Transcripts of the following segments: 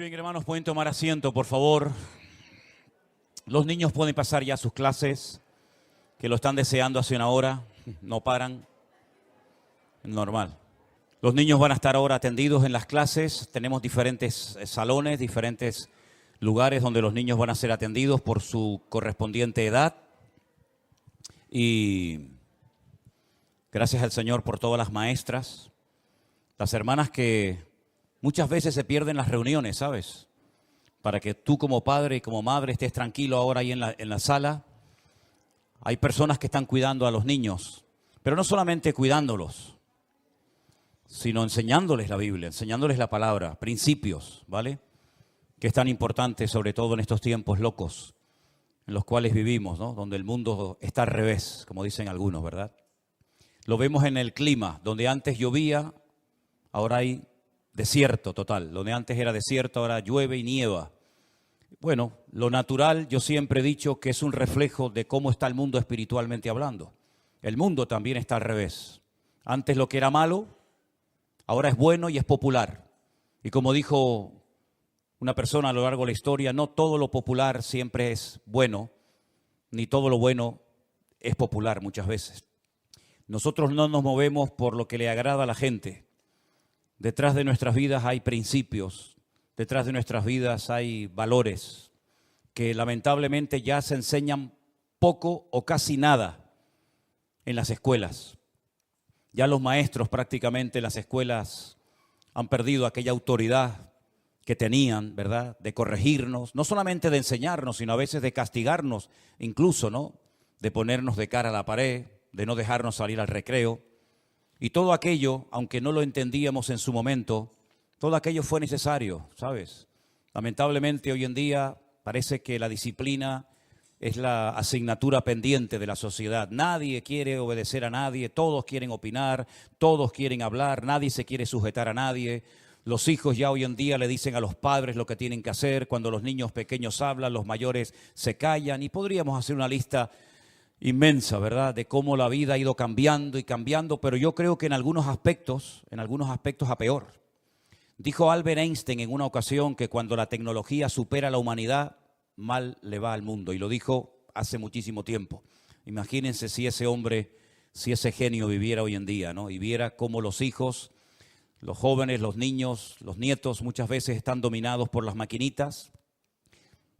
Muy bien, hermanos, pueden tomar asiento, por favor. Los niños pueden pasar ya a sus clases, que lo están deseando hace una hora, no paran. Normal. Los niños van a estar ahora atendidos en las clases. Tenemos diferentes salones, diferentes lugares donde los niños van a ser atendidos por su correspondiente edad. Y gracias al Señor por todas las maestras, las hermanas que muchas veces se pierden las reuniones, ¿sabes? Para que tú como padre y como madre estés tranquilo ahora ahí en la sala. Hay personas que están cuidando a los niños, pero no solamente cuidándolos, sino enseñándoles la Biblia, enseñándoles la palabra, principios, ¿vale? Que es tan importante, sobre todo en estos tiempos locos en los cuales vivimos, ¿no? Donde el mundo está al revés, como dicen algunos, ¿verdad? Lo vemos en el clima, donde antes llovía, ahora hay desierto total. Donde antes era desierto, ahora llueve y nieva. Bueno, lo natural, yo siempre he dicho que es un reflejo de cómo está el mundo espiritualmente hablando. El mundo también está al revés. Antes lo que era malo, ahora es bueno y es popular. Y como dijo una persona a lo largo de la historia, no todo lo popular siempre es bueno, ni todo lo bueno es popular muchas veces. Nosotros no nos movemos por lo que le agrada a la gente. Detrás de nuestras vidas hay principios, detrás de nuestras vidas hay valores que lamentablemente ya se enseñan poco o casi nada en las escuelas. Ya los maestros prácticamente en las escuelas han perdido aquella autoridad que tenían, ¿verdad? De corregirnos, no solamente de enseñarnos, sino a veces de castigarnos, incluso, ¿no? De ponernos de cara a la pared, de no dejarnos salir al recreo. Y todo aquello, aunque no lo entendíamos en su momento, todo aquello fue necesario, ¿sabes? Lamentablemente hoy en día parece que la disciplina es la asignatura pendiente de la sociedad. Nadie quiere obedecer a nadie, todos quieren opinar, todos quieren hablar, nadie se quiere sujetar a nadie. Los hijos ya hoy en día le dicen a los padres lo que tienen que hacer. Cuando los niños pequeños hablan, los mayores se callan. Y podríamos hacer una lista inmensa, ¿verdad? De cómo la vida ha ido cambiando y cambiando, pero yo creo que en algunos aspectos a peor. Dijo Albert Einstein en una ocasión que cuando la tecnología supera a la humanidad, mal le va al mundo. Y lo dijo hace muchísimo tiempo. Imagínense si ese hombre, si ese genio viviera hoy en día, ¿no? Y viera cómo los hijos, los jóvenes, los niños, los nietos muchas veces están dominados por las maquinitas.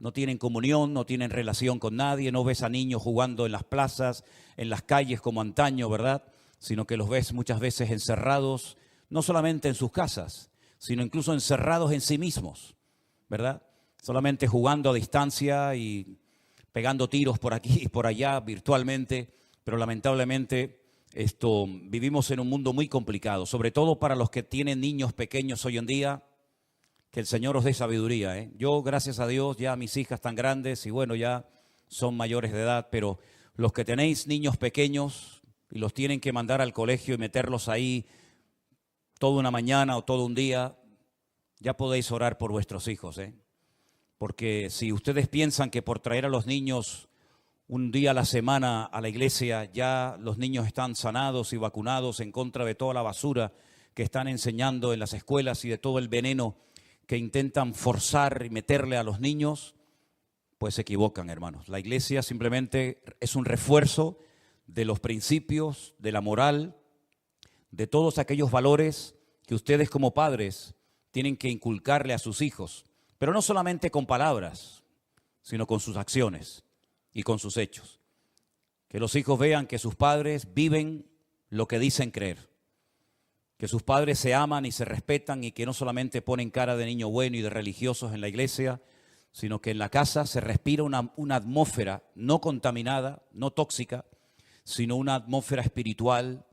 No tienen comunión, no tienen relación con nadie, no ves a niños jugando en las plazas, en las calles como antaño, ¿verdad? Sino que los ves muchas veces encerrados, no solamente en sus casas, sino incluso encerrados en sí mismos, ¿verdad? Solamente jugando a distancia y pegando tiros por aquí y por allá virtualmente, pero lamentablemente vivimos en un mundo muy complicado, sobre todo para los que tienen niños pequeños hoy en día. Que el Señor os dé sabiduría, ¿eh? Yo, gracias a Dios, ya mis hijas están grandes y bueno, ya son mayores de edad, pero los que tenéis niños pequeños y los tienen que mandar al colegio y meterlos ahí toda una mañana o todo un día, ya podéis orar por vuestros hijos, ¿eh? Porque si ustedes piensan que por traer a los niños un día a la semana a la iglesia, ya los niños están sanados y vacunados en contra de toda la basura que están enseñando en las escuelas y de todo el veneno que intentan forzar y meterle a los niños, pues se equivocan, hermanos. La iglesia simplemente es un refuerzo de los principios, de la moral, de todos aquellos valores que ustedes como padres tienen que inculcarle a sus hijos, pero no solamente con palabras, sino con sus acciones y con sus hechos. Que los hijos vean que sus padres viven lo que dicen creer. Que sus padres se aman y se respetan y que no solamente ponen cara de niño bueno y de religiosos en la iglesia, sino que en la casa se respira una atmósfera no contaminada, no tóxica, sino una atmósfera espiritual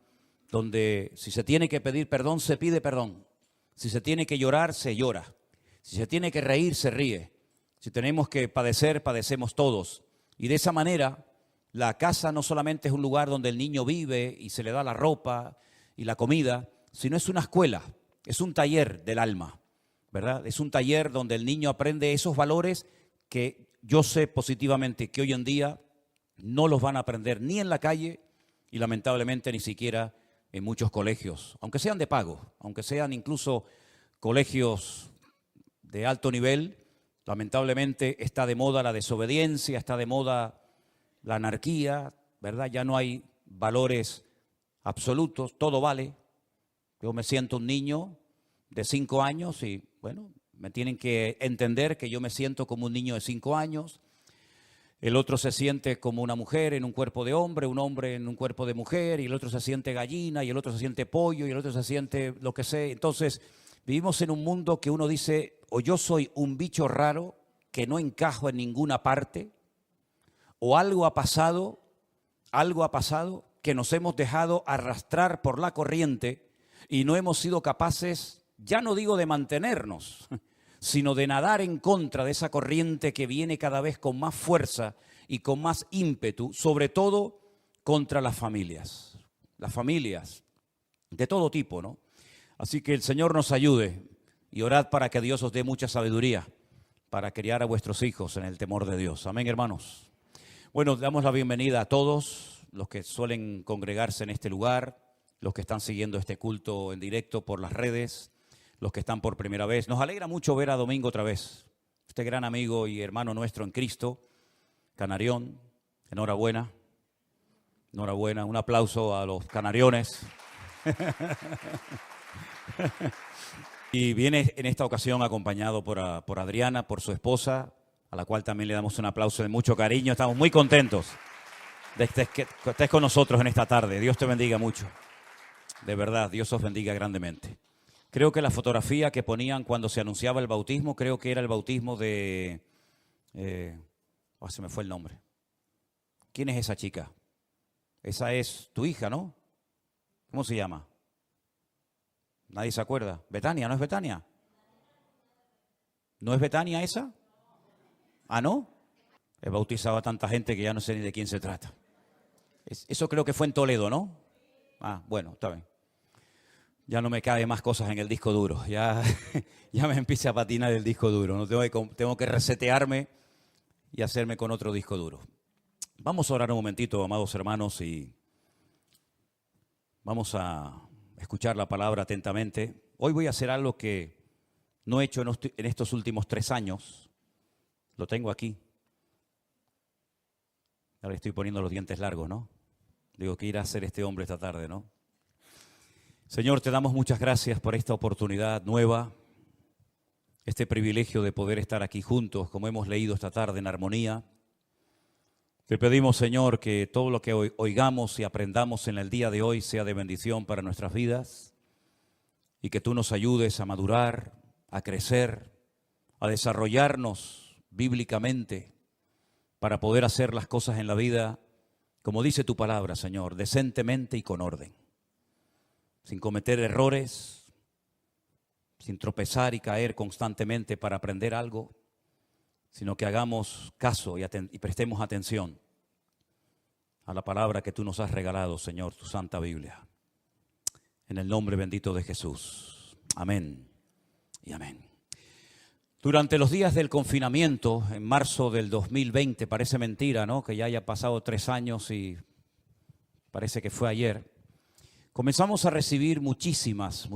donde si se tiene que pedir perdón, se pide perdón. Si se tiene que llorar, se llora. Si se tiene que reír, se ríe. Si tenemos que padecer, padecemos todos. Y de esa manera, la casa no solamente es un lugar donde el niño vive y se le da la ropa y la comida, sino es una escuela, es un taller del alma, ¿verdad? Es un taller donde el niño aprende esos valores que yo sé positivamente que hoy en día no los van a aprender ni en la calle y lamentablemente ni siquiera en muchos colegios, aunque sean de pago, aunque sean incluso colegios de alto nivel. Lamentablemente está de moda la desobediencia, está de moda la anarquía, ¿verdad? Ya no hay valores absolutos, todo vale. Yo me siento un niño de 5 años y, bueno, me tienen que entender que yo me siento como un niño de 5 años. El otro se siente como una mujer en un cuerpo de hombre, un hombre en un cuerpo de mujer, y el otro se siente gallina, y el otro se siente pollo, y el otro se siente lo que sea. Entonces, vivimos en un mundo que uno dice, o yo soy un bicho raro que no encajo en ninguna parte, o algo ha pasado que nos hemos dejado arrastrar por la corriente y no hemos sido capaces, ya no digo de mantenernos, sino de nadar en contra de esa corriente que viene cada vez con más fuerza y con más ímpetu, sobre todo contra las familias de todo tipo, ¿no? Así que el Señor nos ayude y orad para que Dios os dé mucha sabiduría para criar a vuestros hijos en el temor de Dios. Amén, hermanos. Bueno, damos la bienvenida a todos los que suelen congregarse en este lugar, los que están siguiendo este culto en directo por las redes, los que están por primera vez. Nos alegra mucho ver a Domingo otra vez, este gran amigo y hermano nuestro en Cristo, Canarión. Enhorabuena, enhorabuena. Un aplauso a los canariones. Y viene en esta ocasión acompañado por Adriana, por su esposa, a la cual también le damos un aplauso de mucho cariño. Estamos muy contentos de que estés con nosotros en esta tarde. Dios te bendiga mucho. De verdad, Dios os bendiga grandemente. Creo que la fotografía que ponían cuando se anunciaba el bautismo, creo que era el bautismo de... se me fue el nombre. ¿Quién es esa chica? Esa es tu hija, ¿no? ¿Cómo se llama? Nadie se acuerda. ¿Betania? ¿No es Betania? ¿No es Betania esa? ¿Ah, no? He bautizado a tanta gente que ya no sé ni de quién se trata. Eso creo que fue en Toledo, ¿no? Ah, bueno, está bien. Ya no me cabe más cosas en el disco duro. Ya me empieza a patinar el disco duro. No tengo que resetearme y hacerme con otro disco duro. Vamos a orar un momentito, amados hermanos, y vamos a escuchar la palabra atentamente. Hoy voy a hacer algo que no he hecho en estos últimos 3 años. Lo tengo aquí. Ahora estoy poniendo los dientes largos, ¿no? Digo, ¿qué irá a hacer este hombre esta tarde, no? Señor, te damos muchas gracias por esta oportunidad nueva, este privilegio de poder estar aquí juntos, como hemos leído esta tarde en armonía. Te pedimos, Señor, que todo lo que oigamos y aprendamos en el día de hoy sea de bendición para nuestras vidas y que tú nos ayudes a madurar, a crecer, a desarrollarnos bíblicamente para poder hacer las cosas en la vida, como dice tu palabra, Señor, decentemente y con orden, sin cometer errores, sin tropezar y caer constantemente para aprender algo, sino que hagamos caso y prestemos atención a la palabra que tú nos has regalado, Señor, tu Santa Biblia. En el nombre bendito de Jesús. Amén y amén. Durante los días del confinamiento, en marzo del 2020, parece mentira, ¿no?, que ya haya pasado 3 años y parece que fue ayer, comenzamos a recibir muchísimas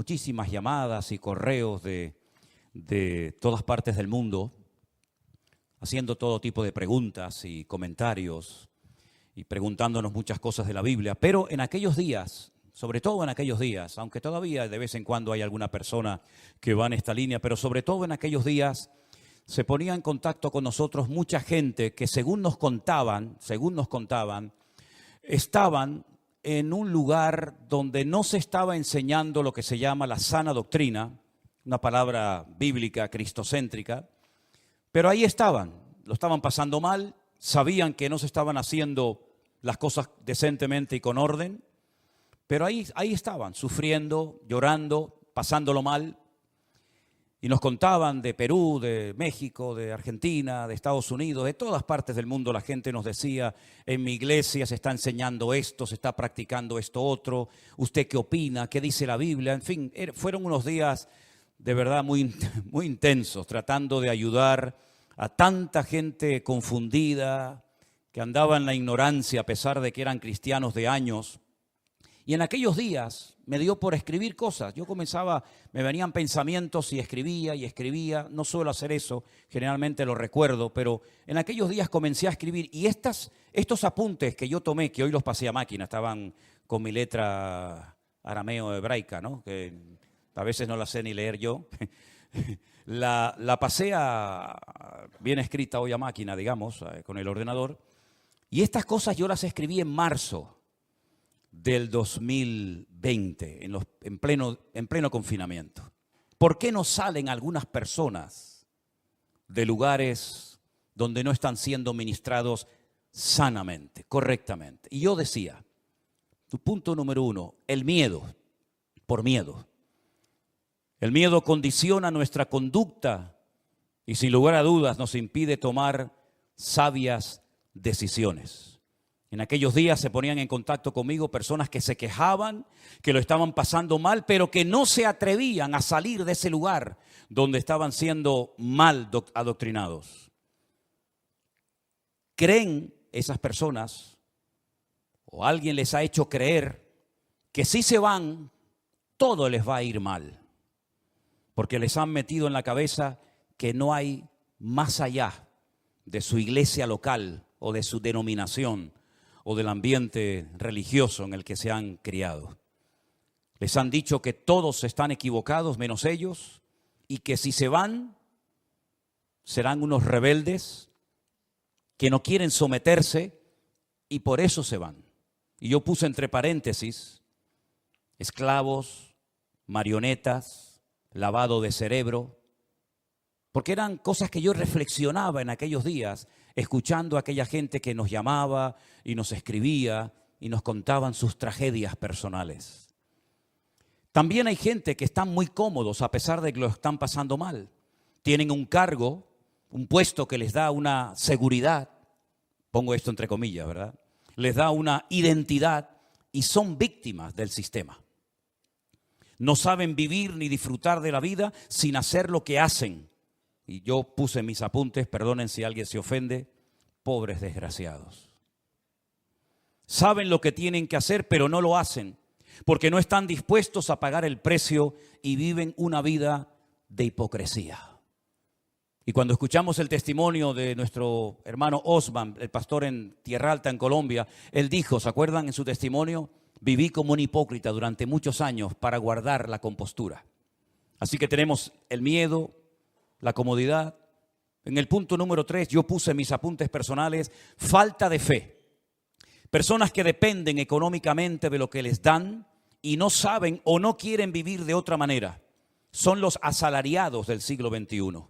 llamadas y correos de todas partes del mundo, haciendo todo tipo de preguntas y comentarios y preguntándonos muchas cosas de la Biblia. Pero en aquellos días, sobre todo en aquellos días, aunque todavía de vez en cuando hay alguna persona que va en esta línea, pero sobre todo en aquellos días se ponía en contacto con nosotros mucha gente que según nos contaban, estaban en un lugar donde no se estaba enseñando lo que se llama la sana doctrina, una palabra bíblica cristocéntrica, pero ahí estaban, lo estaban pasando mal, sabían que no se estaban haciendo las cosas decentemente y con orden, pero ahí estaban, sufriendo, llorando, pasándolo mal. Y nos contaban de Perú, de México, de Argentina, de Estados Unidos, de todas partes del mundo. La gente nos decía, en mi iglesia se está enseñando esto, se está practicando esto otro. ¿Usted qué opina? ¿Qué dice la Biblia? En fin, fueron unos días de verdad muy intensos, tratando de ayudar a tanta gente confundida, que andaba en la ignorancia a pesar de que eran cristianos de años, Y en aquellos días me dio por escribir cosas. Yo comenzaba, me venían pensamientos y escribía. No suelo hacer eso, generalmente lo recuerdo, pero en aquellos días comencé a escribir. Y estos apuntes que yo tomé, que hoy los pasé a máquina, estaban con mi letra arameo hebraica, ¿no? Que a veces no la sé ni leer yo. La pasé bien escrita hoy a máquina, digamos, con el ordenador. Y estas cosas yo las escribí en marzo del 2020, en pleno confinamiento. ¿Por qué no salen algunas personas de lugares donde no están siendo ministrados sanamente, correctamente? Y yo decía, tu punto número 1, el miedo, por miedo. El miedo condiciona nuestra conducta y sin lugar a dudas nos impide tomar sabias decisiones. En aquellos días se ponían en contacto conmigo personas que se quejaban, que lo estaban pasando mal, pero que no se atrevían a salir de ese lugar donde estaban siendo mal adoctrinados. ¿Creen esas personas o alguien les ha hecho creer que si se van, todo les va a ir mal? Porque les han metido en la cabeza que no hay más allá de su iglesia local o de su denominación o del ambiente religioso en el que se han criado. Les han dicho que todos están equivocados menos ellos y que si se van serán unos rebeldes que no quieren someterse y por eso se van. Y yo puse entre paréntesis esclavos, marionetas, lavado de cerebro, porque eran cosas que yo reflexionaba en aquellos días, escuchando a aquella gente que nos llamaba y nos escribía y nos contaban sus tragedias personales. También hay gente que están muy cómodos a pesar de que lo están pasando mal. Tienen un cargo, un puesto que les da una seguridad, pongo esto entre comillas, ¿verdad? Les da una identidad y son víctimas del sistema. No saben vivir ni disfrutar de la vida sin hacer lo que hacen. Y yo puse en mis apuntes, perdonen si alguien se ofende, pobres desgraciados. Saben lo que tienen que hacer, pero no lo hacen, porque no están dispuestos a pagar el precio y viven una vida de hipocresía. Y cuando escuchamos el testimonio de nuestro hermano Osman, el pastor en Tierra Alta, en Colombia, él dijo, ¿se acuerdan en su testimonio? Viví como un hipócrita durante muchos años para guardar la compostura. Así que tenemos el miedo, la comodidad. En el punto número 3 yo puse en mis apuntes personales, falta de fe. Personas que dependen económicamente de lo que les dan y no saben o no quieren vivir de otra manera. Son los asalariados del siglo XXI,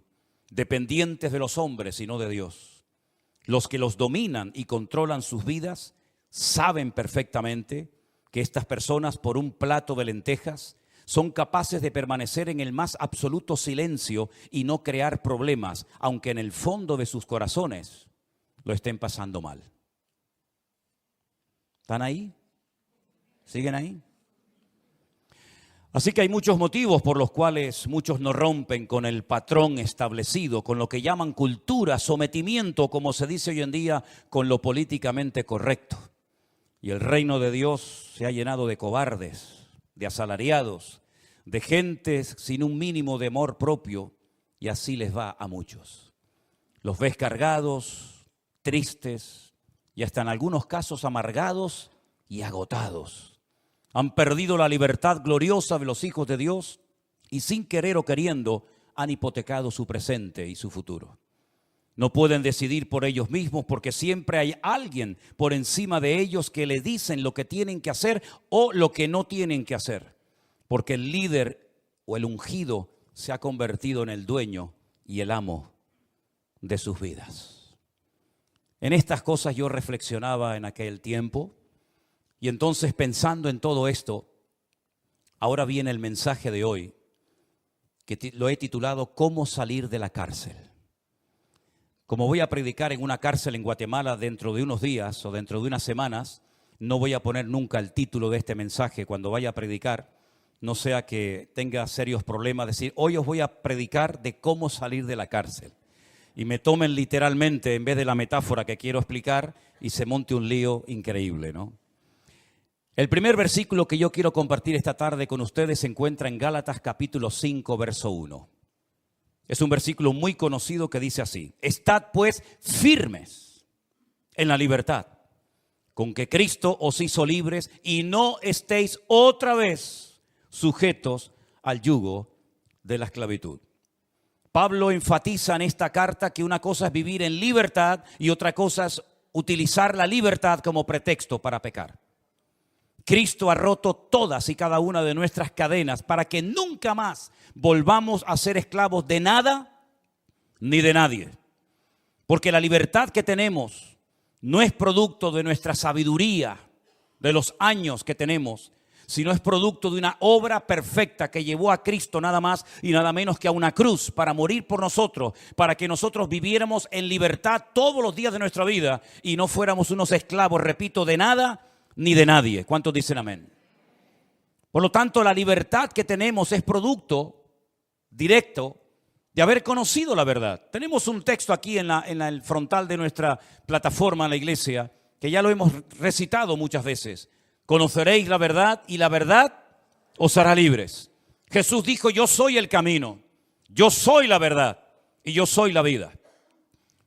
dependientes de los hombres y no de Dios. Los que los dominan y controlan sus vidas saben perfectamente que estas personas por un plato de lentejas son capaces de permanecer en el más absoluto silencio y no crear problemas, aunque en el fondo de sus corazones lo estén pasando mal. ¿Están ahí? ¿Siguen ahí? Así que hay muchos motivos por los cuales muchos no rompen con el patrón establecido, con lo que llaman cultura, sometimiento, como se dice hoy en día, con lo políticamente correcto. Y el reino de Dios se ha llenado de cobardes, de asalariados, de gentes sin un mínimo de amor propio, y así les va a muchos. Los ves cargados, tristes y hasta en algunos casos amargados y agotados. Han perdido la libertad gloriosa de los hijos de Dios y sin querer o queriendo han hipotecado su presente y su futuro. No pueden decidir por ellos mismos porque siempre hay alguien por encima de ellos que le dicen lo que tienen que hacer o lo que no tienen que hacer. Porque el líder o el ungido se ha convertido en el dueño y el amo de sus vidas. En estas cosas yo reflexionaba en aquel tiempo y entonces pensando en todo esto, ahora viene el mensaje de hoy que lo he titulado ¿Cómo salir de la cárcel? Como voy a predicar en una cárcel en Guatemala dentro de unos días o dentro de unas semanas, no voy a poner nunca el título de este mensaje cuando vaya a predicar, no sea que tenga serios problemas, decir, hoy os voy a predicar de cómo salir de la cárcel. Y me tomen literalmente en vez de la metáfora que quiero explicar y se monte un lío increíble, ¿no? El primer versículo que yo quiero compartir esta tarde con ustedes se encuentra en Gálatas capítulo 5, verso 1. Es un versículo muy conocido que dice así: estad pues firmes en la libertad con que Cristo os hizo libres, y no estéis otra vez sujetos al yugo de la esclavitud. Pablo enfatiza en esta carta que una cosa es vivir en libertad y otra cosa es utilizar la libertad como pretexto para pecar. Cristo ha roto todas y cada una de nuestras cadenas para que nunca más volvamos a ser esclavos de nada ni de nadie. Porque la libertad que tenemos no es producto de nuestra sabiduría, de los años que tenemos, sino es producto de una obra perfecta que llevó a Cristo nada más y nada menos que a una cruz para morir por nosotros, para que nosotros viviéramos en libertad todos los días de nuestra vida y no fuéramos unos esclavos, repito, de nada ni de nadie. ¿Cuántos dicen amén? Por lo tanto, la libertad que tenemos es producto directo de haber conocido la verdad. Tenemos un texto aquí en el frontal de nuestra plataforma en la iglesia, que ya lo hemos recitado muchas veces. Conoceréis la verdad y la verdad os hará libres. Jesús dijo: yo soy el camino, yo soy la verdad y yo soy la vida.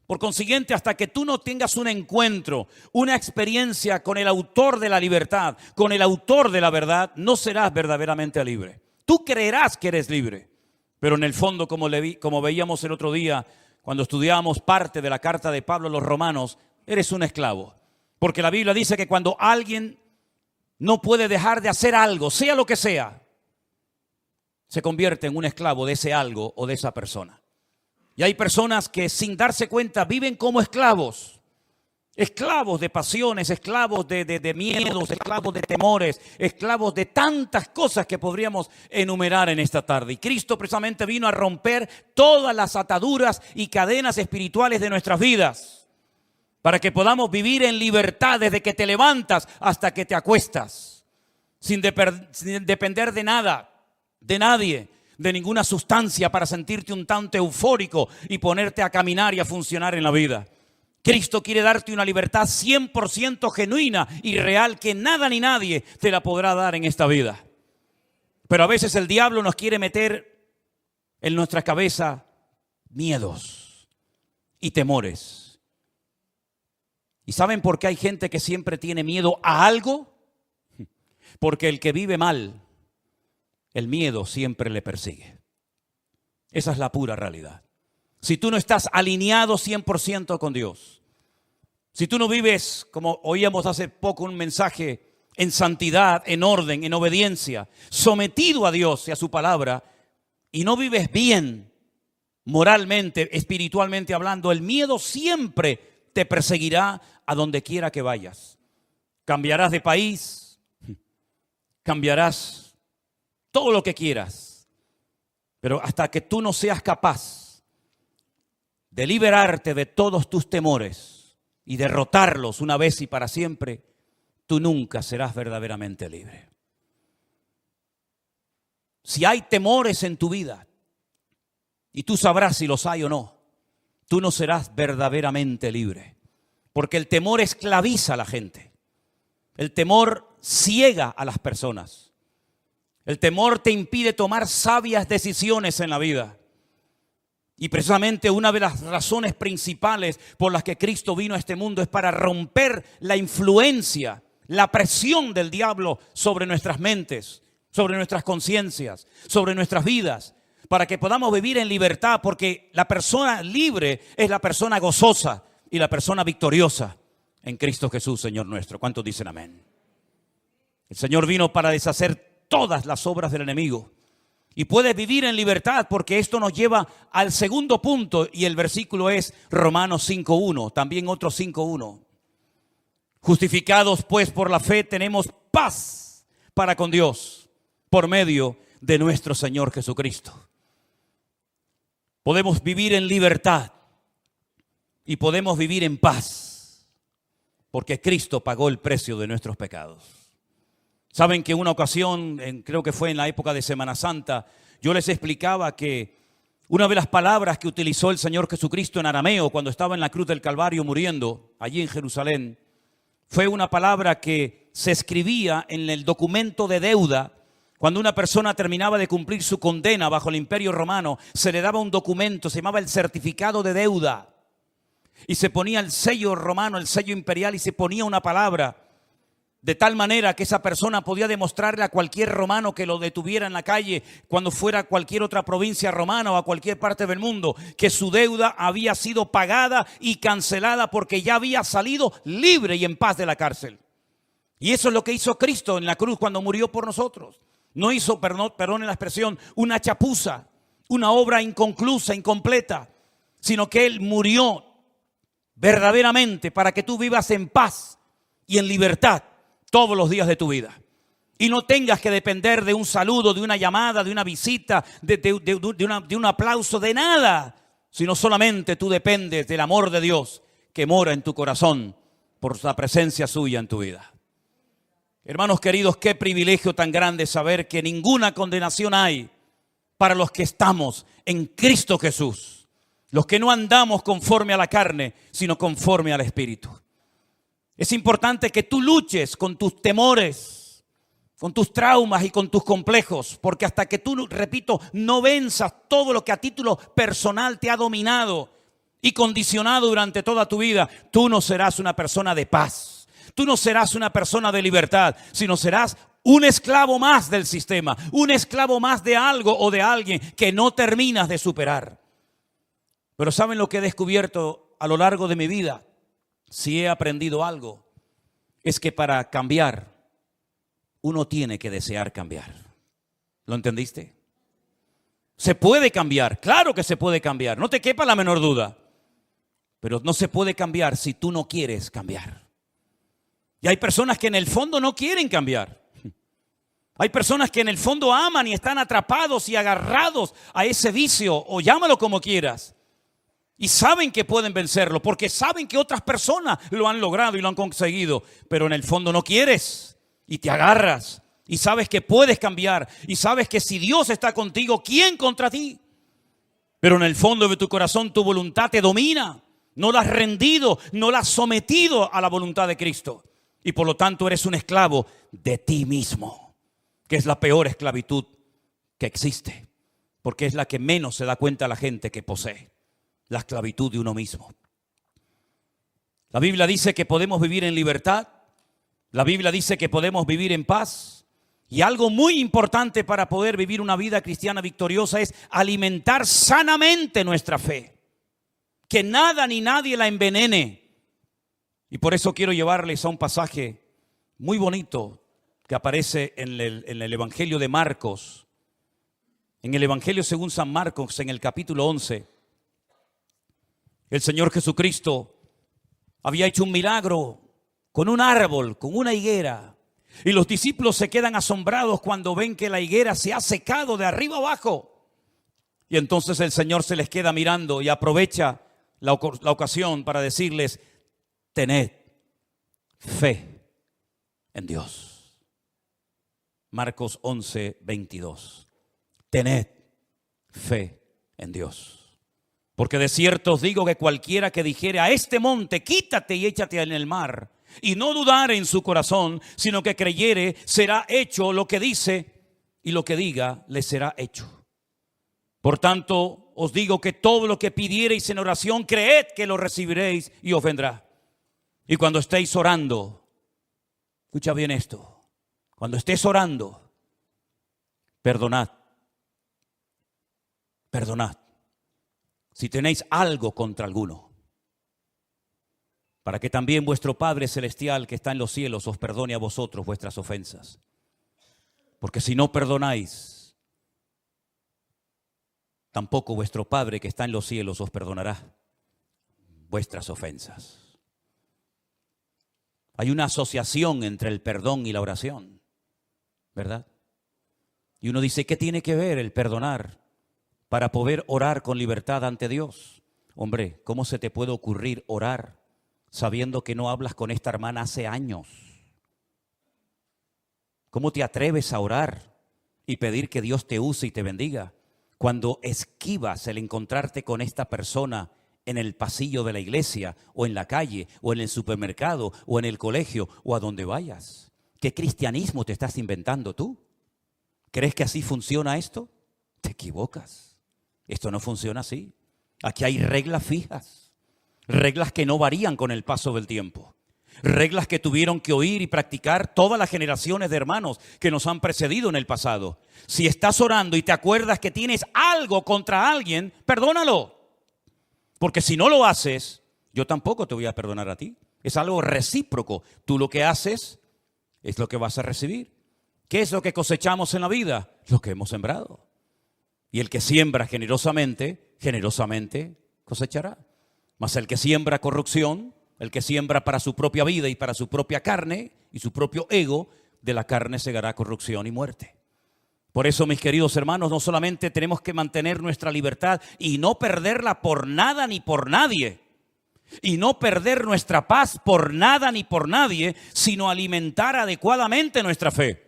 Por consiguiente, hasta que tú no tengas un encuentro, una experiencia con el autor de la libertad, con el autor de la verdad, no serás verdaderamente libre. Tú creerás que eres libre, pero en el fondo, como veíamos el otro día, cuando estudiábamos parte de la carta de Pablo a los romanos, eres un esclavo. Porque la Biblia dice que cuando alguien no puede dejar de hacer algo, sea lo que sea, se convierte en un esclavo de ese algo o de esa persona. Y hay personas que sin darse cuenta viven como esclavos. Esclavos de pasiones, esclavos de miedos, esclavos de temores, esclavos de tantas cosas que podríamos enumerar en esta tarde. Y Cristo precisamente vino a romper todas las ataduras y cadenas espirituales de nuestras vidas, para que podamos vivir en libertad desde que te levantas hasta que te acuestas, sin depender de nada, de nadie, de ninguna sustancia para sentirte un tanto eufórico y ponerte a caminar y a funcionar en la vida. Cristo quiere darte una libertad 100% genuina y real que nada ni nadie te la podrá dar en esta vida. Pero a veces el diablo nos quiere meter en nuestra cabeza miedos y temores. ¿Y saben por qué hay gente que siempre tiene miedo a algo? Porque el que vive mal, el miedo siempre le persigue. Esa es la pura realidad. Si tú no estás alineado 100% con Dios, si tú no vives, como oíamos hace poco un mensaje, en santidad, en orden, en obediencia, sometido a Dios y a su palabra, y no vives bien moralmente, espiritualmente hablando, el miedo siempre te perseguirá a donde quiera que vayas. Cambiarás de país, cambiarás todo lo que quieras, pero hasta que tú no seas capaz de liberarte de todos tus temores y derrotarlos una vez y para siempre, tú nunca serás verdaderamente libre. Si hay temores en tu vida, y tú sabrás si los hay o no, tú no serás verdaderamente libre. Porque el temor esclaviza a la gente. El temor ciega a las personas. El temor te impide tomar sabias decisiones en la vida. Y precisamente una de las razones principales por las que Cristo vino a este mundo es para romper la influencia, la presión del diablo sobre nuestras mentes, sobre nuestras conciencias, sobre nuestras vidas, para que podamos vivir en libertad, porque la persona libre es la persona gozosa y la persona victoriosa en Cristo Jesús, Señor nuestro. ¿Cuántos dicen amén? El Señor vino para deshacer todas las obras del enemigo. Y puedes vivir en libertad, porque esto nos lleva al segundo punto, y el versículo es Romanos 5.1, también otro 5.1. Justificados pues por la fe tenemos paz para con Dios por medio de nuestro Señor Jesucristo. Podemos vivir en libertad y podemos vivir en paz, porque Cristo pagó el precio de nuestros pecados. Saben que una ocasión, creo que fue en la época de Semana Santa, yo les explicaba que una de las palabras que utilizó el Señor Jesucristo en arameo cuando estaba en la cruz del Calvario muriendo allí en Jerusalén, fue una palabra que se escribía en el documento de deuda. Cuando una persona terminaba de cumplir su condena bajo el Imperio Romano, se le daba un documento, se llamaba el certificado de deuda. Y se ponía el sello romano, el sello imperial, y se ponía una palabra. De tal manera que esa persona podía demostrarle a cualquier romano que lo detuviera en la calle, cuando fuera a cualquier otra provincia romana o a cualquier parte del mundo, que su deuda había sido pagada y cancelada porque ya había salido libre y en paz de la cárcel. Y eso es lo que hizo Cristo en la cruz cuando murió por nosotros. No hizo, perdón la expresión, una chapuza, una obra inconclusa, incompleta, sino que Él murió verdaderamente para que tú vivas en paz y en libertad todos los días de tu vida. Y no tengas que depender de un saludo, de una llamada, de una visita, de un aplauso, de nada. Sino solamente tú dependes del amor de Dios que mora en tu corazón por la presencia suya en tu vida. Hermanos queridos, qué privilegio tan grande saber que ninguna condenación hay para los que estamos en Cristo Jesús. Los que no andamos conforme a la carne, sino conforme al Espíritu. Es importante que tú luches con tus temores, con tus traumas y con tus complejos, porque hasta que tú, repito, no venzas todo lo que a título personal te ha dominado y condicionado durante toda tu vida, tú no serás una persona de paz, tú no serás una persona de libertad, sino serás un esclavo más del sistema, un esclavo más de algo o de alguien que no terminas de superar. Pero ¿saben lo que he descubierto a lo largo de mi vida? Si he aprendido algo, es que para cambiar, uno tiene que desear cambiar. ¿Lo entendiste? Se puede cambiar, claro que se puede cambiar, no te quepa la menor duda. Pero no se puede cambiar si tú no quieres cambiar. Y hay personas que en el fondo no quieren cambiar. Hay personas que en el fondo aman y están atrapados y agarrados a ese vicio, o llámalo como quieras. Y saben que pueden vencerlo, porque saben que otras personas lo han logrado y lo han conseguido. Pero en el fondo no quieres y te agarras. Y sabes que puedes cambiar. Y sabes que si Dios está contigo, ¿quién contra ti? Pero en el fondo de tu corazón tu voluntad te domina. No la has rendido, no la has sometido a la voluntad de Cristo. Y por lo tanto eres un esclavo de ti mismo. Que es la peor esclavitud que existe. Porque es la que menos se da cuenta la gente que posee. La esclavitud de uno mismo. La Biblia dice que podemos vivir en libertad. La Biblia dice que podemos vivir en paz. Y algo muy importante para poder vivir una vida cristiana victoriosa es alimentar sanamente nuestra fe. Que nada ni nadie la envenene. Y por eso quiero llevarles a un pasaje muy bonito que aparece en el Evangelio de Marcos. En el Evangelio según San Marcos, en el capítulo 11. El Señor Jesucristo había hecho un milagro con un árbol, con una higuera. Y los discípulos se quedan asombrados cuando ven que la higuera se ha secado de arriba abajo. Y entonces el Señor se les queda mirando y aprovecha la ocasión para decirles: tened fe en Dios. Marcos 11, 22. Tened fe en Dios. Porque de cierto os digo que cualquiera que dijere a este monte, quítate y échate en el mar, y no dudare en su corazón, sino que creyere, será hecho lo que dice, y lo que diga le será hecho. Por tanto, os digo que todo lo que pidiereis en oración, creed que lo recibiréis y os vendrá. Y cuando estéis orando, escucha bien esto, cuando estés orando, perdonad. Perdonad. Si tenéis algo contra alguno, para que también vuestro Padre Celestial que está en los cielos os perdone a vosotros vuestras ofensas. Porque si no perdonáis, tampoco vuestro Padre que está en los cielos os perdonará vuestras ofensas. Hay una asociación entre el perdón y la oración, ¿verdad? Y uno dice, ¿qué tiene que ver el perdonar para poder orar con libertad ante Dios? Hombre, ¿cómo se te puede ocurrir orar sabiendo que no hablas con esta hermana hace años? ¿Cómo te atreves a orar y pedir que Dios te use y te bendiga cuando esquivas el encontrarte con esta persona en el pasillo de la iglesia o en la calle o en el supermercado o en el colegio o a donde vayas? ¿Qué cristianismo te estás inventando tú? ¿Crees que así funciona esto? Te equivocas. Esto no funciona así. Aquí hay reglas fijas, reglas que no varían con el paso del tiempo, reglas que tuvieron que oír y practicar todas las generaciones de hermanos que nos han precedido en el pasado. Si estás orando y te acuerdas que tienes algo contra alguien, perdónalo. Porque si no lo haces, yo tampoco te voy a perdonar a ti. Es algo recíproco. Tú lo que haces es lo que vas a recibir. ¿Qué es lo que cosechamos en la vida? Lo que hemos sembrado. Y el que siembra generosamente, generosamente cosechará. Mas el que siembra corrupción, el que siembra para su propia vida y para su propia carne y su propio ego, de la carne segará corrupción y muerte. Por eso, mis queridos hermanos, no solamente tenemos que mantener nuestra libertad y no perderla por nada ni por nadie, y no perder nuestra paz por nada ni por nadie, sino alimentar adecuadamente nuestra fe.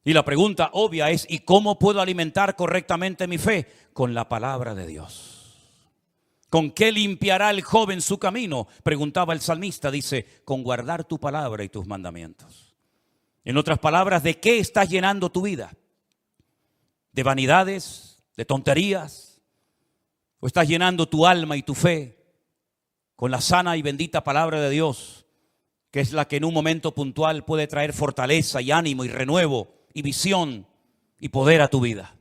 Y la pregunta obvia es, ¿y cómo puedo alimentar correctamente mi fe? Con la palabra de Dios. ¿Con qué limpiará el joven su camino? Preguntaba el salmista, dice, con guardar tu palabra y tus mandamientos. En otras palabras, ¿de qué estás llenando tu vida? ¿De vanidades? ¿De tonterías? ¿O estás llenando tu alma y tu fe con la sana y bendita palabra de Dios, que es la que en un momento puntual puede traer fortaleza y ánimo y renuevo y visión y poder a tu vida?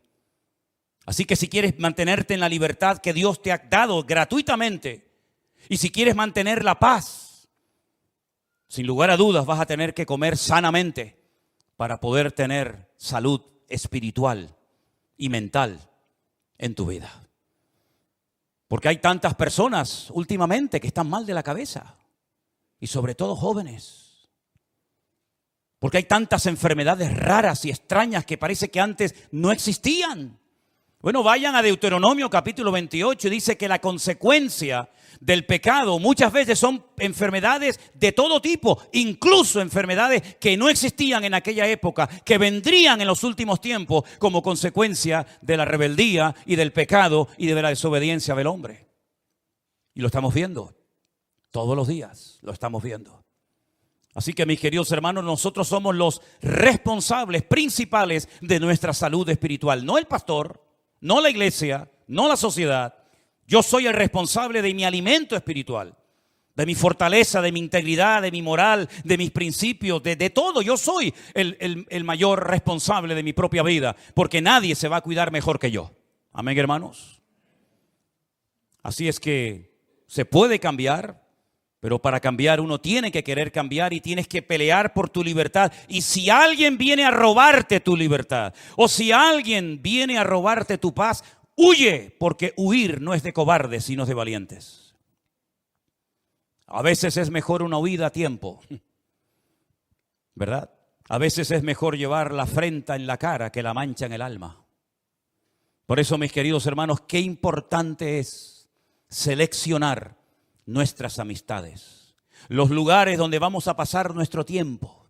Así que si quieres mantenerte en la libertad que Dios te ha dado gratuitamente, y si quieres mantener la paz, sin lugar a dudas vas a tener que comer sanamente para poder tener salud espiritual y mental en tu vida. Porque hay tantas personas últimamente que están mal de la cabeza, y sobre todo jóvenes. Porque hay tantas enfermedades raras y extrañas que parece que antes no existían. Bueno, vayan a Deuteronomio capítulo 28 y dice que la consecuencia del pecado muchas veces son enfermedades de todo tipo, incluso enfermedades que no existían en aquella época, que vendrían en los últimos tiempos como consecuencia de la rebeldía y del pecado y de la desobediencia del hombre. Y lo estamos viendo, todos los días lo estamos viendo. Así que, mis queridos hermanos, nosotros somos los responsables principales de nuestra salud espiritual, no el pastor, no la iglesia, no la sociedad. Yo soy el responsable de mi alimento espiritual, de mi fortaleza, de mi integridad, de mi moral, de mis principios, de todo. Yo soy el mayor responsable de mi propia vida, porque nadie se va a cuidar mejor que yo. Amén, hermanos. Así es que se puede cambiar, pero para cambiar uno tiene que querer cambiar y tienes que pelear por tu libertad. Y si alguien viene a robarte tu libertad, o si alguien viene a robarte tu paz, huye, porque huir no es de cobardes, sino de valientes. A veces es mejor una huida a tiempo, ¿verdad? A veces es mejor llevar la afrenta en la cara que la mancha en el alma. Por eso, mis queridos hermanos, qué importante es seleccionar nuestras amistades, los lugares donde vamos a pasar nuestro tiempo,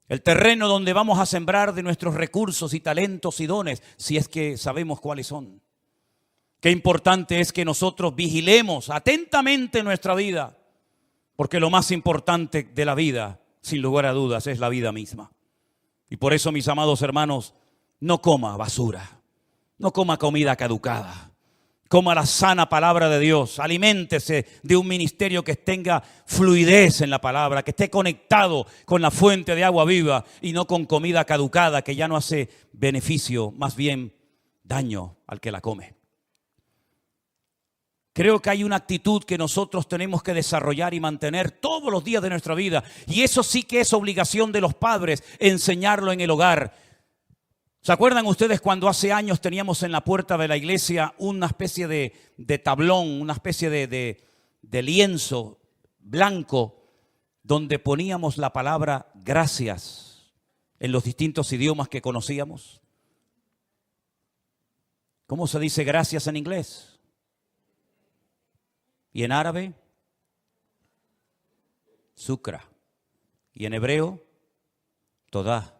el terreno donde vamos a sembrar de nuestros recursos y talentos y dones, si es que sabemos cuáles son. Qué importante es que nosotros vigilemos atentamente nuestra vida, porque lo más importante de la vida, sin lugar a dudas, es la vida misma. Y por eso, mis amados hermanos, no coma basura, no coma comida caducada. Coma la sana palabra de Dios, aliméntese de un ministerio que tenga fluidez en la palabra, que esté conectado con la fuente de agua viva y no con comida caducada que ya no hace beneficio, más bien daño al que la come. Creo que hay una actitud que nosotros tenemos que desarrollar y mantener todos los días de nuestra vida, y eso sí que es obligación de los padres, enseñarlo en el hogar. ¿Se acuerdan ustedes cuando hace años teníamos en la puerta de la iglesia una especie de tablón, una especie de lienzo blanco donde poníamos la palabra gracias en los distintos idiomas que conocíamos? ¿Cómo se dice gracias en inglés? ¿Y en árabe? Shukra. ¿Y en hebreo? Todah.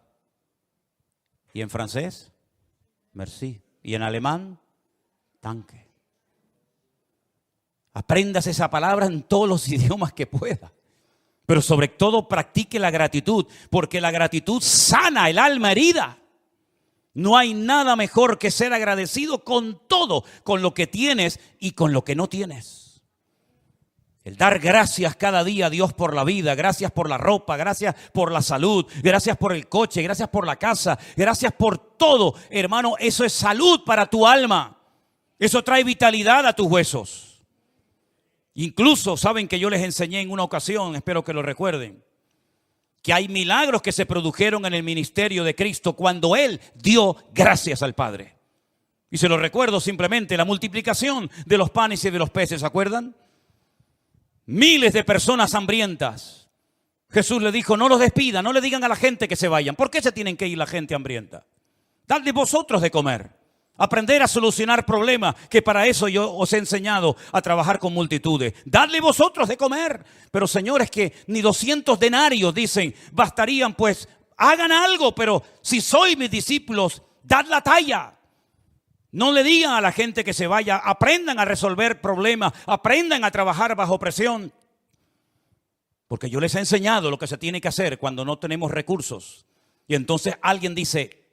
¿Y en francés? Merci. ¿Y en alemán? Danke. Apréndase esa palabra en todos los idiomas que pueda. Pero sobre todo practique la gratitud, porque la gratitud sana el alma herida. No hay nada mejor que ser agradecido con todo, con lo que tienes y con lo que no tienes. El dar gracias cada día a Dios por la vida, gracias por la ropa, gracias por la salud, gracias por el coche, gracias por la casa, gracias por todo. Hermano, eso es salud para tu alma. Eso trae vitalidad a tus huesos. Incluso saben que yo les enseñé en una ocasión, espero que lo recuerden, que hay milagros que se produjeron en el ministerio de Cristo cuando Él dio gracias al Padre. Y se lo recuerdo simplemente, la multiplicación de los panes y de los peces, ¿se acuerdan? Miles de personas hambrientas. Jesús le dijo, no los despidan, no le digan a la gente que se vayan. ¿Por qué se tienen que ir la gente hambrienta? Dadle vosotros de comer. Aprender a solucionar problemas, que para eso yo os he enseñado a trabajar con multitudes. Dadle vosotros de comer. Pero señores, que ni 200 denarios, dicen, bastarían, pues hagan algo. Pero si sois mis discípulos, dad la talla. No le digan a la gente que se vaya. Aprendan a resolver problemas. Aprendan a trabajar bajo presión. Porque yo les he enseñado lo que se tiene que hacer cuando no tenemos recursos. Y entonces alguien dice,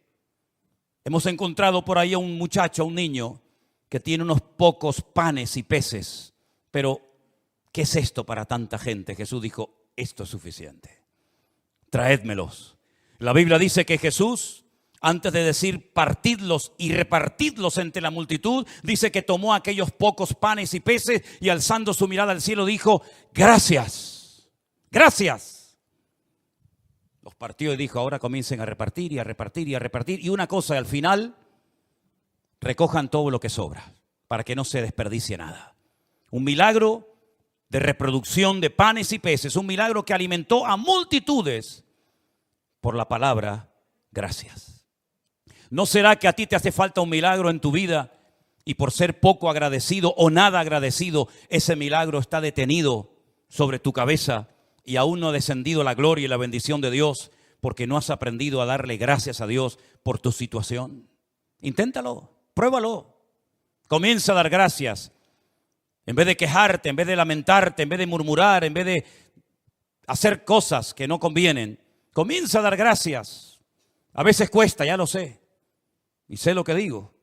hemos encontrado por ahí a un muchacho, a un niño, que tiene unos pocos panes y peces. Pero, ¿qué es esto para tanta gente? Jesús dijo, esto es suficiente. Traédmelos. La Biblia dice que Jesús, antes de decir partidlos y repartidlos entre la multitud, dice que tomó aquellos pocos panes y peces y alzando su mirada al cielo dijo, gracias, gracias. Los partió y dijo, ahora comiencen a repartir y a repartir y a repartir. Y una cosa, al final, recojan todo lo que sobra, para que no se desperdicie nada. Un milagro de reproducción de panes y peces, un milagro que alimentó a multitudes por la palabra gracias. ¿No será que a ti te hace falta un milagro en tu vida y por ser poco agradecido o nada agradecido, ese milagro está detenido sobre tu cabeza? Y aún no ha descendido la gloria y la bendición de Dios porque no has aprendido a darle gracias a Dios por tu situación. Inténtalo, pruébalo. Comienza a dar gracias. En vez de quejarte, en vez de lamentarte, en vez de murmurar, en vez de hacer cosas que no convienen, comienza a dar gracias. A veces cuesta, ya lo sé. Y sé lo que digo.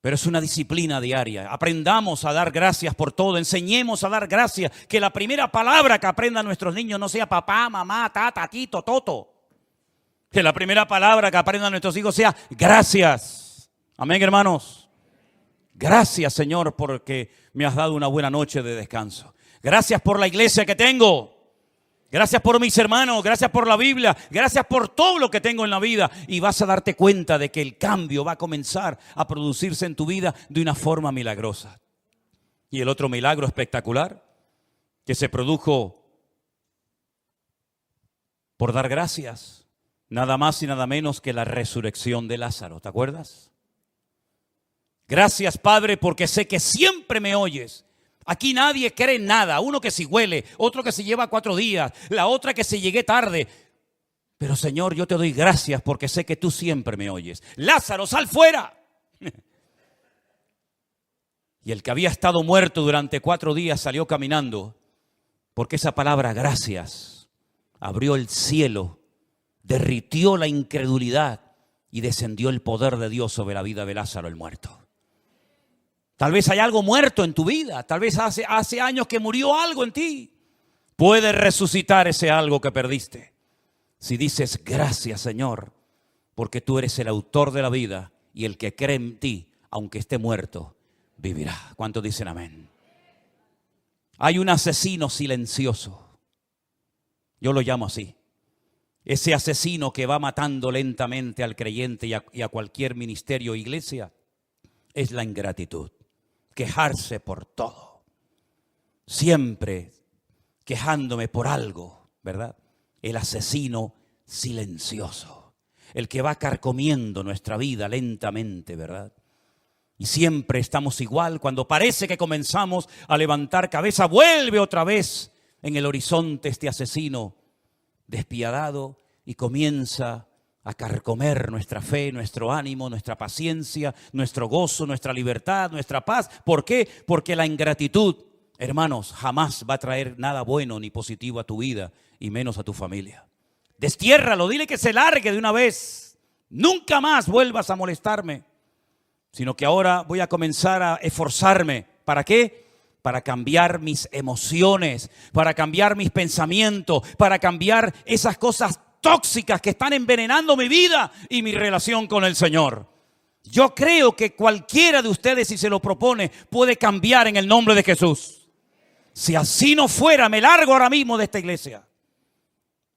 Pero es una disciplina diaria. Aprendamos a dar gracias por todo. Enseñemos a dar gracias. Que la primera palabra que aprendan nuestros niños no sea papá, mamá, tata, tito, toto. Que la primera palabra que aprendan nuestros hijos sea gracias. Amén, hermanos. Gracias, Señor, porque me has dado una buena noche de descanso. Gracias por la iglesia que tengo. Gracias por mis hermanos, gracias por la Biblia, gracias por todo lo que tengo en la vida. Y vas a darte cuenta de que el cambio va a comenzar a producirse en tu vida de una forma milagrosa. Y el otro milagro espectacular que se produjo por dar gracias, nada más y nada menos que la resurrección de Lázaro. ¿Te acuerdas? Gracias, Padre, porque sé que siempre me oyes. Aquí nadie cree en nada. Uno que si huele, otro que se lleva 4 días, la otra que si llegué tarde. Pero Señor, yo te doy gracias porque sé que tú siempre me oyes. Lázaro, sal fuera. Y el que había estado muerto durante 4 días salió caminando porque esa palabra gracias abrió el cielo, derritió la incredulidad y descendió el poder de Dios sobre la vida de Lázaro el muerto. Tal vez hay algo muerto en tu vida. Tal vez hace años que murió algo en ti. Puedes resucitar ese algo que perdiste. Si dices gracias, Señor, porque tú eres el autor de la vida y el que cree en ti, aunque esté muerto, vivirá. ¿Cuántos dicen amén? Hay un asesino silencioso. Yo lo llamo así. Ese asesino que va matando lentamente al creyente y a cualquier ministerio o iglesia es la ingratitud. Quejarse por todo. Siempre quejándome por algo, ¿verdad? El asesino silencioso. El que va carcomiendo nuestra vida lentamente, ¿verdad? Y siempre estamos igual. Cuando parece que comenzamos a levantar cabeza, vuelve otra vez en el horizonte este asesino despiadado y comienza a carcomer nuestra fe, nuestro ánimo, nuestra paciencia, nuestro gozo, nuestra libertad, nuestra paz. ¿Por qué? Porque la ingratitud hermanos, jamás va a traer nada bueno ni positivo a tu vida y menos a tu familia. Destiérralo, dile que se largue de una vez. Nunca más vuelvas a molestarme, sino que ahora voy a comenzar a esforzarme. ¿Para qué? Para cambiar mis emociones, para cambiar mis pensamientos, para cambiar esas cosas tóxicas que están envenenando mi vida y mi relación con el Señor. Yo creo que cualquiera de ustedes, si se lo propone, puede cambiar en el nombre de Jesús. Si así no fuera, me largo ahora mismo de esta iglesia.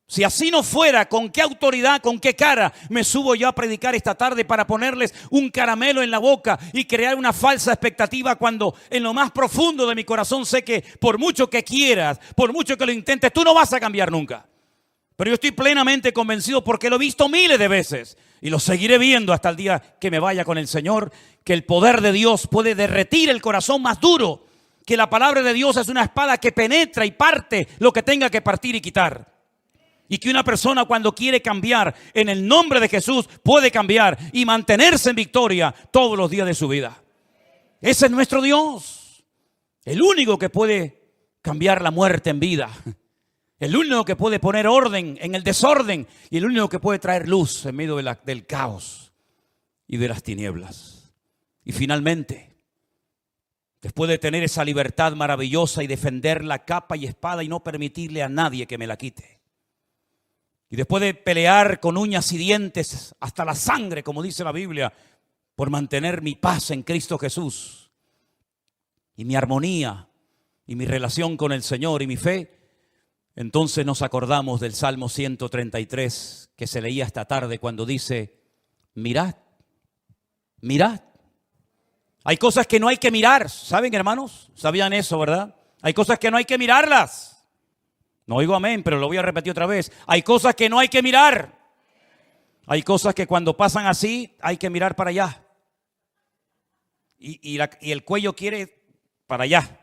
Si así no fuera, ¿con qué autoridad, con qué cara me subo yo a predicar esta tarde para ponerles un caramelo en la boca y crear una falsa expectativa cuando en lo más profundo de mi corazón sé que por mucho que quieras, por mucho que lo intentes, tú no vas a cambiar nunca? Pero yo estoy plenamente convencido porque lo he visto miles de veces y lo seguiré viendo hasta el día que me vaya con el Señor, que el poder de Dios puede derretir el corazón más duro, que la palabra de Dios es una espada que penetra y parte lo que tenga que partir y quitar. Y que una persona cuando quiere cambiar en el nombre de Jesús puede cambiar y mantenerse en victoria todos los días de su vida. Ese es nuestro Dios. El único que puede cambiar la muerte en vida. El único que puede poner orden en el desorden. Y el único que puede traer luz en medio del caos y de las tinieblas. Y finalmente, después de tener esa libertad maravillosa y defender la capa y espada y no permitirle a nadie que me la quite. Y después de pelear con uñas y dientes hasta la sangre, como dice la Biblia, por mantener mi paz en Cristo Jesús y mi armonía y mi relación con el Señor y mi fe, entonces nos acordamos del Salmo 133 que se leía esta tarde cuando dice, mirad, mirad. Hay cosas que no hay que mirar, ¿saben, hermanos? ¿Sabían eso, verdad? Hay cosas que no hay que mirarlas. No oigo amén, pero lo voy a repetir otra vez. Hay cosas que no hay que mirar. Hay cosas que cuando pasan así hay que mirar para allá. Y el cuello quiere para allá.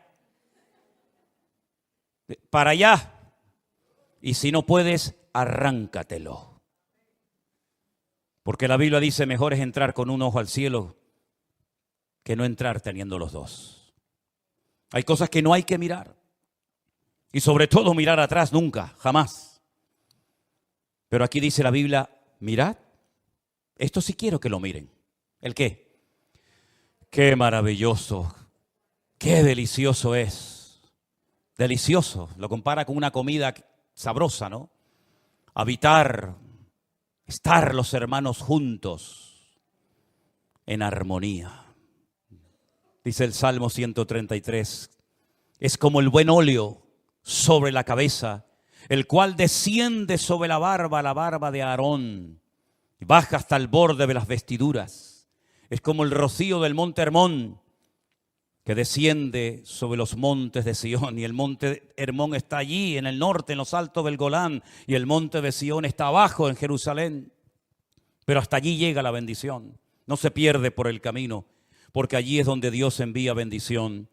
Para allá. Y si no puedes, arráncatelo. Porque la Biblia dice, mejor es entrar con un ojo al cielo que no entrar teniendo los dos. Hay cosas que no hay que mirar. Y sobre todo mirar atrás nunca, jamás. Pero aquí dice la Biblia, mirad, esto sí quiero que lo miren. ¿El qué? Qué maravilloso, qué delicioso es. Delicioso, lo compara con una comida sabrosa, ¿no? Habitar, estar los hermanos juntos en armonía. Dice el Salmo 133, es como el buen óleo sobre la cabeza, el cual desciende sobre la barba de Aarón, y baja hasta el borde de las vestiduras. Es como el rocío del monte Hermón, que desciende sobre los montes de Sión. Y el monte Hermón está allí, en el norte, en los altos del Golán, y el monte de Sión está abajo, en Jerusalén. Pero hasta allí llega la bendición. No se pierde por el camino, porque allí es donde Dios envía bendición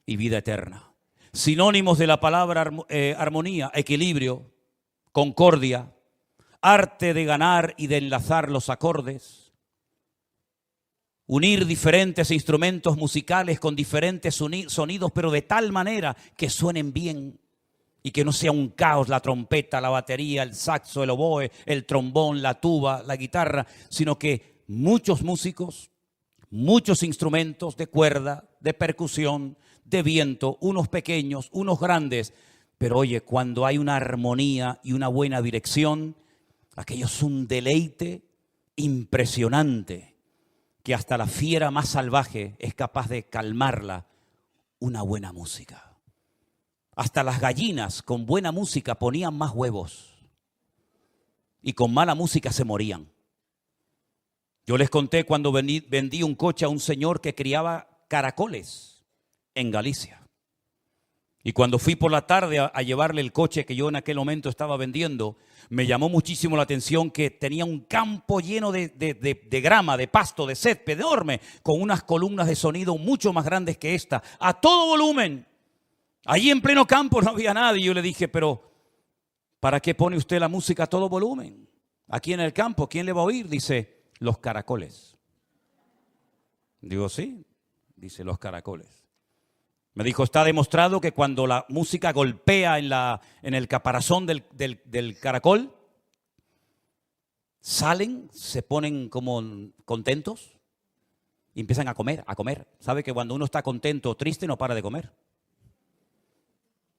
y vida eterna. Sinónimos de la palabra armonía, equilibrio, concordia, arte de ganar y de enlazar los acordes, unir diferentes instrumentos musicales con diferentes sonidos, pero de tal manera que suenen bien y que no sea un caos la trompeta, la batería, el saxo, el oboe, el trombón, la tuba, la guitarra, sino que muchos músicos, muchos instrumentos de cuerda, de percusión, de viento, unos pequeños, unos grandes, pero oye, cuando hay una armonía y una buena dirección, aquello es un deleite impresionante, que hasta la fiera más salvaje es capaz de calmarla una buena música. Hasta las gallinas con buena música ponían más huevos y con mala música se morían. Yo les conté cuando vendí un coche a un señor que criaba caracoles en Galicia. Y cuando fui por la tarde a llevarle el coche que yo en aquel momento estaba vendiendo, me llamó muchísimo la atención que tenía un campo lleno de grama, de pasto, de césped enorme, con unas columnas de sonido mucho más grandes que esta, a todo volumen. Allí en pleno campo no había nadie. Y yo le dije, pero ¿para qué pone usted la música a todo volumen? Aquí en el campo, ¿quién le va a oír? Dice, los caracoles. Digo, sí, dice, los caracoles. Me dijo, está demostrado que cuando la música golpea en el caparazón del caracol, salen, se ponen como contentos y empiezan a comer, a comer. ¿Sabe que cuando uno está contento o triste no para de comer?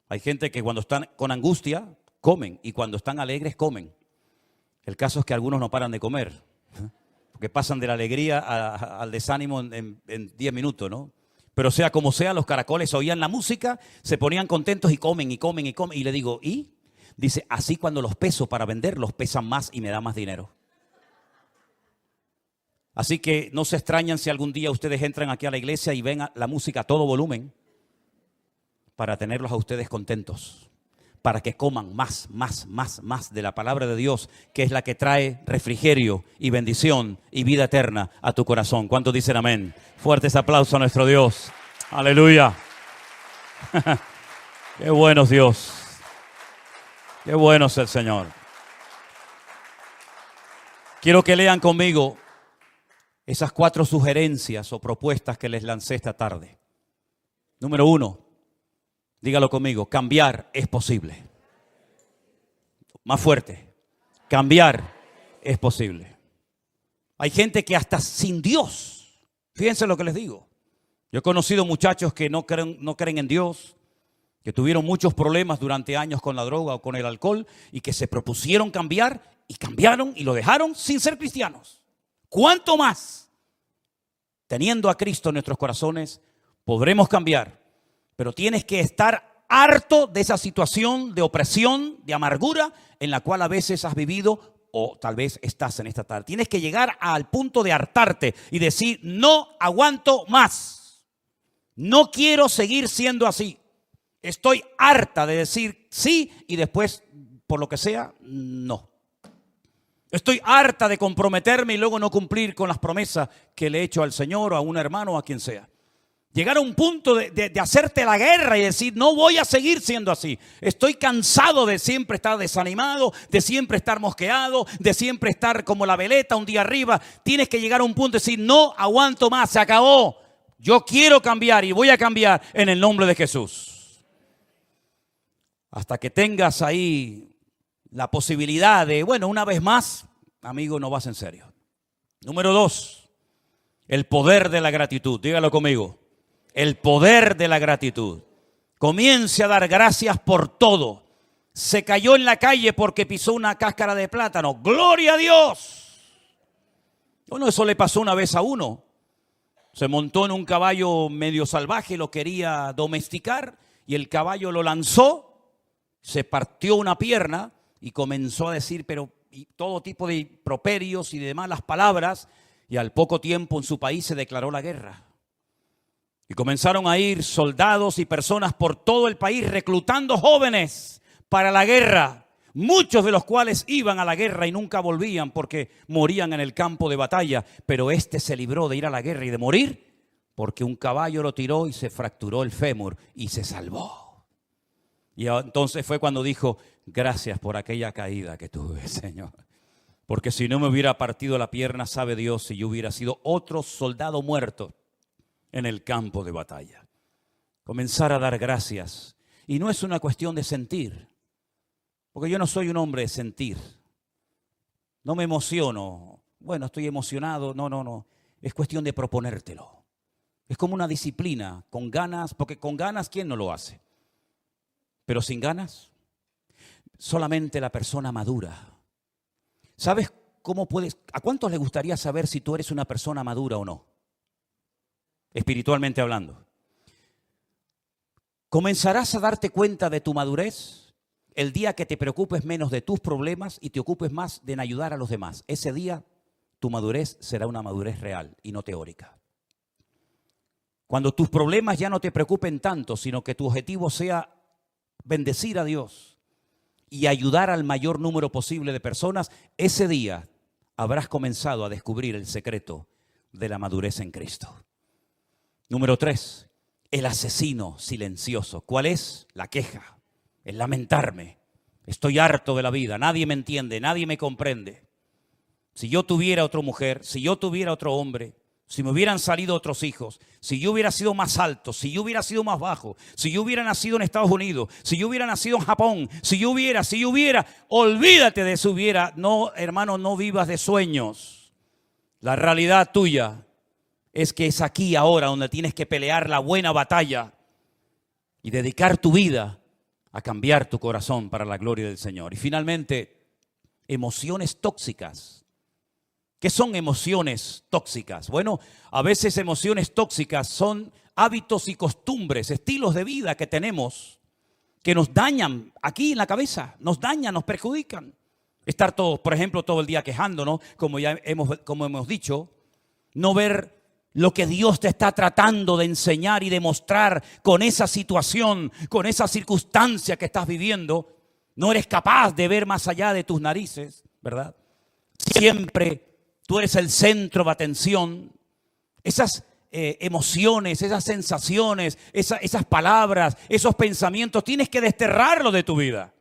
Hay gente que cuando están con angustia comen y cuando están alegres comen. El caso es que algunos no paran de comer, porque pasan de la alegría al desánimo en 10 minutos, ¿no? Pero sea como sea, los caracoles oían la música, se ponían contentos y comen y comen y comen. Y le digo, ¿y? Dice, así cuando los peso para vender, los pesan más y me da más dinero. Así que no se extrañan si algún día ustedes entran aquí a la iglesia y ven la música a todo volumen para tenerlos a ustedes contentos, para que coman más de la palabra de Dios, que es la que trae refrigerio y bendición y vida eterna a tu corazón. ¿Cuántos dicen amén? Fuertes aplausos a nuestro Dios. Aleluya. Qué bueno es Dios. Qué bueno es el Señor. Quiero que lean conmigo esas 4 sugerencias o propuestas que les lancé esta tarde. Número 1, dígalo conmigo, cambiar es posible. Más fuerte, cambiar es posible. Hay gente que hasta sin Dios, fíjense lo que les digo. Yo he conocido muchachos que no creen en Dios, que tuvieron muchos problemas durante años con la droga o con el alcohol y que se propusieron cambiar y cambiaron y lo dejaron sin ser cristianos. ¿Cuánto más? Teniendo a Cristo en nuestros corazones, podremos cambiar. Pero tienes que estar harto de esa situación de opresión, de amargura, en la cual a veces has vivido o tal vez estás en esta tarde. Tienes que llegar al punto de hartarte y decir, no aguanto más. No quiero seguir siendo así. Estoy harta de decir sí y después, por lo que sea, no. Estoy harta de comprometerme y luego no cumplir con las promesas que le he hecho al Señor o a un hermano o a quien sea. Llegar a un punto de hacerte la guerra y decir, no voy a seguir siendo así. Estoy cansado de siempre estar desanimado, de siempre estar mosqueado, de siempre estar como la veleta un día arriba. Tienes que llegar a un punto de decir, no aguanto más, se acabó. Yo quiero cambiar y voy a cambiar en el nombre de Jesús. Hasta que tengas ahí la posibilidad de, bueno, una vez más, amigo, no vas en serio. Número 2, el poder de la gratitud. Dígalo conmigo. El poder de la gratitud. Comience a dar gracias por todo. Se cayó en la calle porque pisó una cáscara de plátano. ¡Gloria a Dios! Bueno, eso le pasó una vez a uno. Se montó en un caballo medio salvaje, lo quería domesticar y el caballo lo lanzó, se partió una pierna y comenzó a decir y todo tipo de improperios y de malas palabras, y al poco tiempo en su país se declaró la guerra. Y comenzaron a ir soldados y personas por todo el país reclutando jóvenes para la guerra, muchos de los cuales iban a la guerra y nunca volvían porque morían en el campo de batalla, pero este se libró de ir a la guerra y de morir porque un caballo lo tiró y se fracturó el fémur y se salvó. Y entonces fue cuando dijo, gracias por aquella caída que tuve, Señor. Porque si no me hubiera partido la pierna, sabe Dios, si yo hubiera sido otro soldado muerto en el campo de batalla. Comenzar a dar gracias. Y no es una cuestión de sentir. Porque yo no soy un hombre de sentir. No me emociono. Bueno, estoy emocionado. No. Es cuestión de proponértelo. Es como una disciplina, con ganas, porque con ganas, ¿quién no lo hace? Pero sin ganas, solamente la persona madura. ¿Sabes cómo puedes? ¿A cuántos les gustaría saber si tú eres una persona madura o no? Espiritualmente hablando. Comenzarás a darte cuenta de tu madurez el día que te preocupes menos de tus problemas y te ocupes más de en ayudar a los demás. Ese día tu madurez será una madurez real y no teórica. Cuando tus problemas ya no te preocupen tanto, sino que tu objetivo sea bendecir a Dios y ayudar al mayor número posible de personas, ese día habrás comenzado a descubrir el secreto de la madurez en Cristo. Número 3, el asesino silencioso. ¿Cuál es? La queja, el lamentarme. Estoy harto de la vida, nadie me entiende, nadie me comprende. Si yo tuviera otra mujer, si yo tuviera otro hombre, si me hubieran salido otros hijos, si yo hubiera sido más alto, si yo hubiera sido más bajo, si yo hubiera nacido en Estados Unidos, si yo hubiera nacido en Japón, si yo hubiera, olvídate de eso hubiera. No, hermano, no vivas de sueños. La realidad tuya es que es aquí ahora donde tienes que pelear la buena batalla y dedicar tu vida a cambiar tu corazón para la gloria del Señor. Y finalmente, emociones tóxicas. ¿Qué son emociones tóxicas? Bueno, a veces emociones tóxicas son hábitos y costumbres, estilos de vida que tenemos que nos dañan aquí en la cabeza, nos dañan, nos perjudican. Estar todos, por ejemplo, todo el día quejándonos, como hemos dicho, no ver lo que Dios te está tratando de enseñar y demostrar con esa situación, con esa circunstancia que estás viviendo. No eres capaz de ver más allá de tus narices, ¿verdad? Siempre tú eres el centro de atención. Esas emociones, esas sensaciones, esas palabras, esos pensamientos, tienes que desterrarlo de tu vida.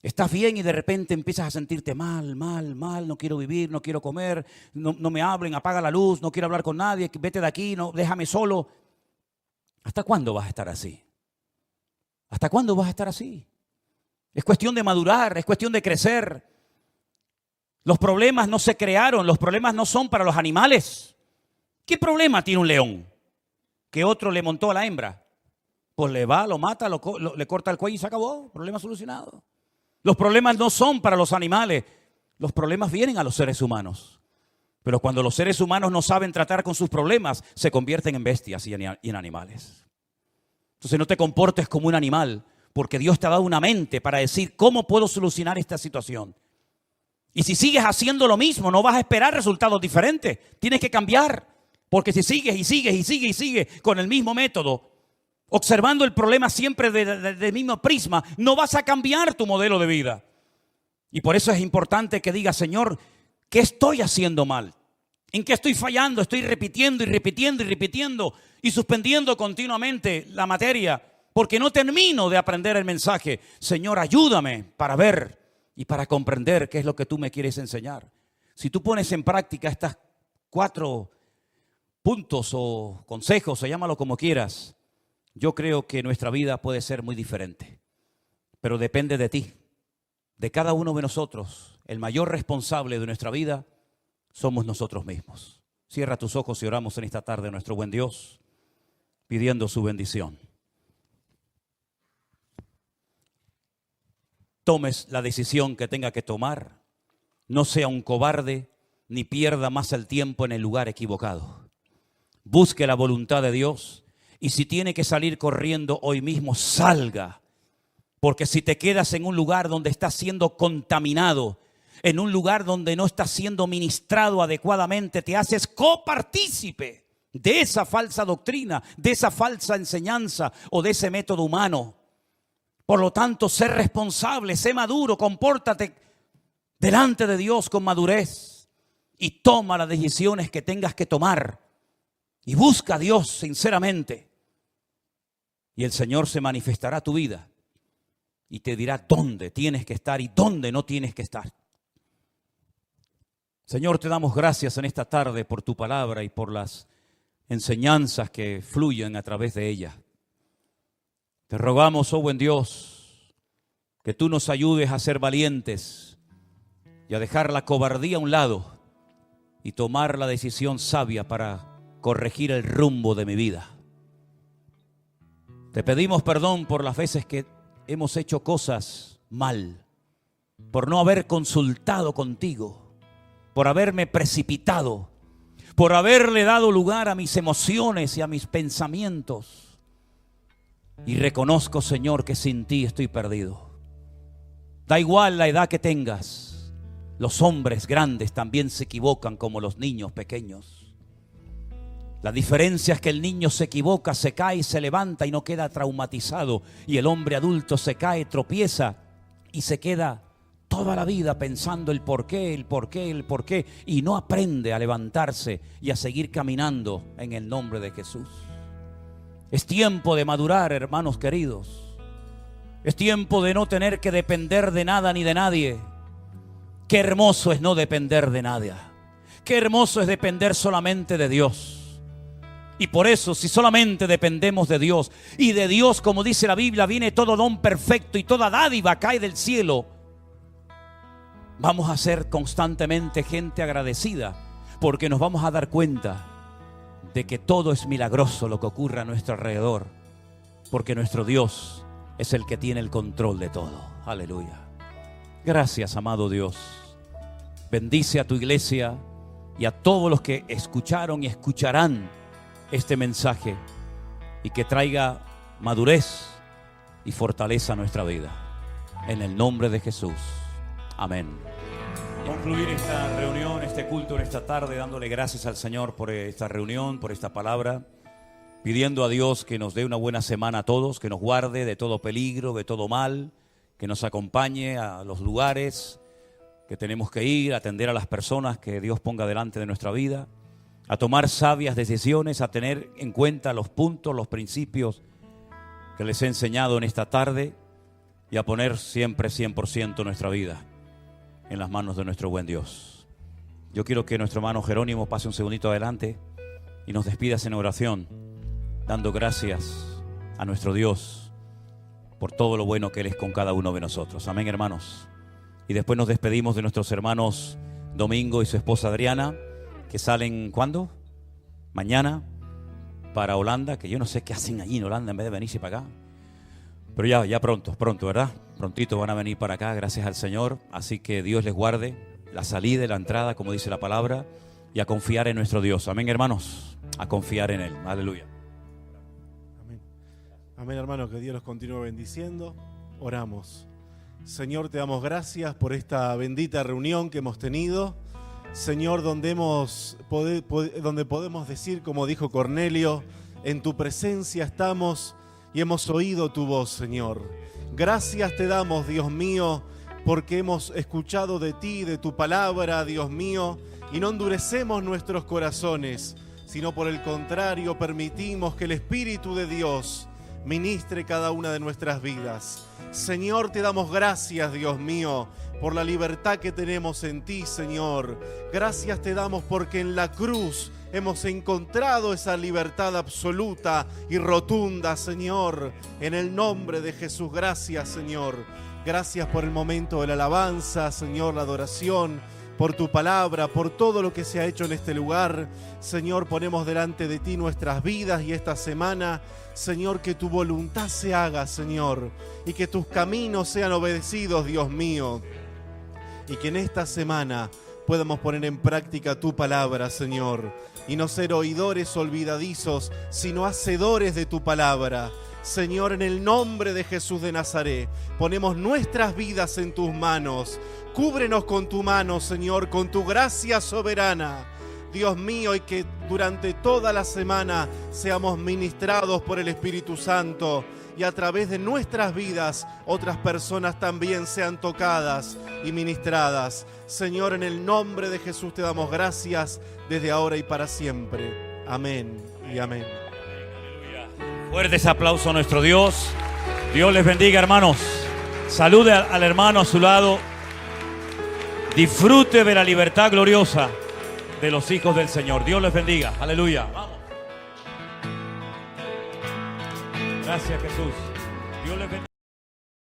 Estás bien y de repente empiezas a sentirte mal, no quiero vivir, no quiero comer, no me hablen, apaga la luz, no quiero hablar con nadie, vete de aquí, no, déjame solo. ¿Hasta cuándo vas a estar así? ¿Hasta cuándo vas a estar así? Es cuestión de madurar, es cuestión de crecer. Los problemas no se crearon, los problemas no son para los animales. ¿Qué problema tiene un león? Que otro le montó a la hembra. Pues le va, lo mata, le corta el cuello y se acabó. Problema solucionado. Los problemas no son para los animales. Los problemas vienen a los seres humanos. Pero cuando los seres humanos no saben tratar con sus problemas, se convierten en bestias y en animales. Entonces no te comportes como un animal, porque Dios te ha dado una mente para decir cómo puedo solucionar esta situación. Y si sigues haciendo lo mismo, no vas a esperar resultados diferentes. Tienes que cambiar, porque si sigues con el mismo método, observando el problema siempre del mismo prisma, no vas a cambiar tu modelo de vida. Y por eso es importante que digas, Señor, ¿qué estoy haciendo mal? ¿En qué estoy fallando? Estoy repitiendo y suspendiendo continuamente la materia porque no termino de aprender el mensaje. Señor, ayúdame para ver y para comprender qué es lo que tú me quieres enseñar. Si tú pones en práctica estas 4 puntos o consejos, o llámalo como quieras, yo creo que nuestra vida puede ser muy diferente. Pero depende de ti, de cada uno de nosotros. El mayor responsable de nuestra vida somos nosotros mismos. Cierra tus ojos y oramos en esta tarde a nuestro buen Dios, pidiendo su bendición. Tomes la decisión que tenga que tomar. No sea un cobarde ni pierda más el tiempo en el lugar equivocado. Busque la voluntad de Dios y si tiene que salir corriendo hoy mismo, salga. Porque si te quedas en un lugar donde estás siendo contaminado, en un lugar donde no estás siendo ministrado adecuadamente, te haces copartícipe de esa falsa doctrina, de esa falsa enseñanza o de ese método humano. Por lo tanto, sé responsable, sé maduro, compórtate delante de Dios con madurez y toma las decisiones que tengas que tomar y busca a Dios sinceramente. Y el Señor se manifestará a tu vida y te dirá dónde tienes que estar y dónde no tienes que estar. Señor, te damos gracias en esta tarde por tu palabra y por las enseñanzas que fluyen a través de ella. Te rogamos, oh buen Dios, que tú nos ayudes a ser valientes y a dejar la cobardía a un lado y tomar la decisión sabia para corregir el rumbo de mi vida. Te pedimos perdón por las veces que hemos hecho cosas mal, por no haber consultado contigo, por haberme precipitado, por haberle dado lugar a mis emociones y a mis pensamientos. Y reconozco, Señor, que sin ti estoy perdido. Da igual la edad que tengas, los hombres grandes también se equivocan como los niños pequeños. La diferencia es que el niño se equivoca, se cae, se levanta y no queda traumatizado. Y el hombre adulto se cae, tropieza y se queda toda la vida pensando el por qué y no aprende a levantarse y a seguir caminando en el nombre de Jesús. Es tiempo de madurar, hermanos queridos. Es tiempo de no tener que depender de nada ni de nadie. Qué hermoso es no depender de nada. Qué hermoso es depender solamente de Dios. Y por eso, si solamente dependemos de Dios, y de Dios, como dice la Biblia, viene todo don perfecto y toda dádiva cae del cielo, vamos a ser constantemente gente agradecida, porque nos vamos a dar cuenta de que todo es milagroso lo que ocurre a nuestro alrededor, porque nuestro Dios es el que tiene el control de todo. Aleluya. Gracias, amado Dios. Bendice a tu iglesia y a todos los que escucharon y escucharán este mensaje, y que traiga madurez y fortaleza a nuestra vida. En el nombre de Jesús. Amén. Concluir esta reunión, este culto en esta tarde, dándole gracias al Señor por esta reunión, por esta palabra, pidiendo a Dios que nos dé una buena semana a todos, que nos guarde de todo peligro, de todo mal, que nos acompañe a los lugares que tenemos que ir, a atender a las personas que Dios ponga delante de nuestra vida, a tomar sabias decisiones, a tener en cuenta los puntos, los principios que les he enseñado en esta tarde, y a poner siempre 100% nuestra vida en las manos de nuestro buen Dios. Yo quiero que nuestro hermano Jerónimo pase un segundito adelante y nos despidas en oración, dando gracias a nuestro Dios por todo lo bueno que Él es con cada uno de nosotros. Amén, hermanos. Y después nos despedimos de nuestros hermanos Domingo y su esposa Adriana, que salen, ¿cuándo? Mañana, para Holanda, que yo no sé qué hacen allí en Holanda en vez de venirse para acá. Pero ya pronto, ¿verdad? Prontito van a venir para acá, gracias al Señor. Así que Dios les guarde la salida y la entrada, como dice la palabra, y a confiar en nuestro Dios. Amén, hermanos, a confiar en Él. Aleluya. Amén. Amén, hermanos, que Dios los continúe bendiciendo. Oramos. Señor, te damos gracias por esta bendita reunión que hemos tenido. Señor, donde podemos decir, como dijo Cornelio, en tu presencia estamos y hemos oído tu voz, Señor. Gracias te damos, Dios mío, porque hemos escuchado de ti, de tu palabra, Dios mío, y no endurecemos nuestros corazones, sino por el contrario, permitimos que el Espíritu de Dios ministre cada una de nuestras vidas. Señor, te damos gracias, Dios mío, por la libertad que tenemos en ti, Señor. Gracias te damos porque en la cruz hemos encontrado esa libertad absoluta y rotunda, Señor. En el nombre de Jesús, gracias, Señor. Gracias por el momento de la alabanza, Señor, la adoración, por tu palabra, por todo lo que se ha hecho en este lugar. Señor, ponemos delante de ti nuestras vidas y esta semana, Señor, que tu voluntad se haga, Señor, y que tus caminos sean obedecidos, Dios mío. Y que en esta semana podamos poner en práctica tu palabra, Señor, y no ser oidores olvidadizos, sino hacedores de tu palabra. Señor, en el nombre de Jesús de Nazaret, ponemos nuestras vidas en tus manos. Cúbrenos con tu mano, Señor, con tu gracia soberana. Dios mío, y que durante toda la semana seamos ministrados por el Espíritu Santo, y a través de nuestras vidas otras personas también sean tocadas y ministradas. Señor, en el nombre de Jesús te damos gracias desde ahora y para siempre. Amén y amén. Fuertes aplausos a nuestro Dios. Dios les bendiga, hermanos. Salude al hermano a su lado. Disfrute de la libertad gloriosa de los hijos del Señor. Dios les bendiga. Aleluya. Vamos. Gracias, Jesús.